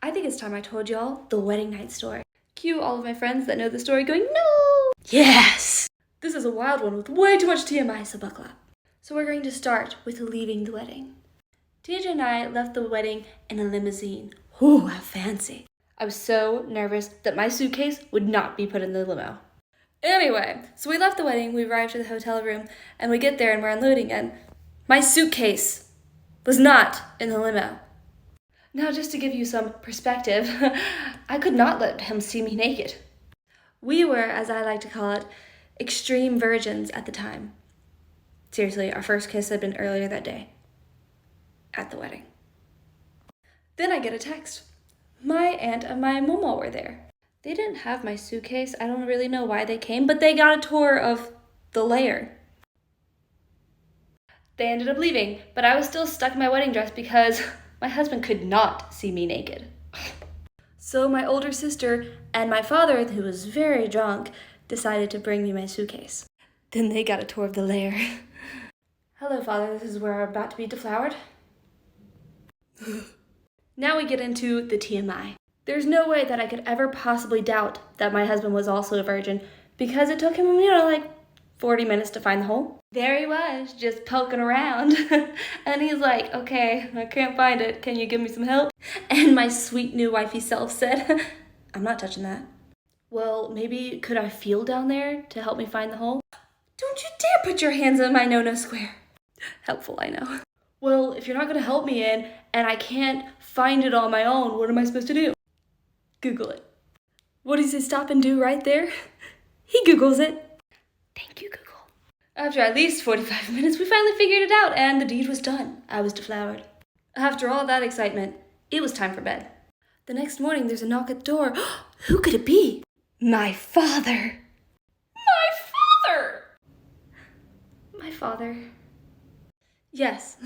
I think it's time I told y'all the wedding night story. Cue all of my friends that know the story going, no! Yes! This is a wild one with way too much TMI, so buckle up. So we're going to start with leaving the wedding. TJ and I left the wedding in a limousine. Ooh, how fancy. I was so nervous that my suitcase would not be put in the limo. Anyway, so we left the wedding, we arrived at the hotel room, and we get there and we're unloading, and my suitcase was not in the limo. Now, just to give you some perspective, I could not let him see me naked. We were, as I like to call it, extreme virgins at the time. Seriously, our first kiss had been earlier that day, at the wedding. Then I get a text. My aunt and my mama were there. They didn't have my suitcase. I don't really know why they came, but they got a tour of the lair. They ended up leaving, but I was still stuck in my wedding dress because my husband could not see me naked. So my older sister and my father, who was very drunk, decided to bring me my suitcase. Then they got a tour of the lair. Hello, Father, this is where I'm about to be deflowered. Now we get into the TMI. There's no way that I could ever possibly doubt that my husband was also a virgin because it took him, 40 minutes to find the hole. There he was, just poking around. And he's like, okay, I can't find it. Can you give me some help? And my sweet new wifey self said, I'm not touching that. Well, maybe could I feel down there to help me find the hole? Don't you dare put your hands in my no-no square. Helpful, I know. Well, if you're not gonna help me in and I can't find it on my own, what am I supposed to do? Google it. What does he stop and do right there? He Googles it. Thank you, Google. After at least 45 minutes, we finally figured it out, and the deed was done. I was deflowered. After all that excitement, it was time for bed. The next morning, there's a knock at the door. Who could it be? My father. My father! My father. Yes,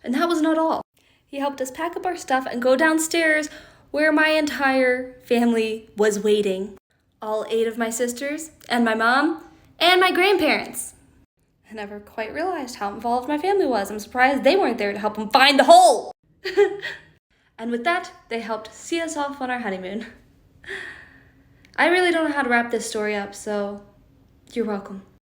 and that was not all. He helped us pack up our stuff and go downstairs where my entire family was waiting. All 8 of my sisters, and my mom, and my grandparents. I never quite realized how involved my family was. I'm surprised they weren't there to help him find the hole. And with that, they helped see us off on our honeymoon. I really don't know how to wrap this story up, so you're welcome.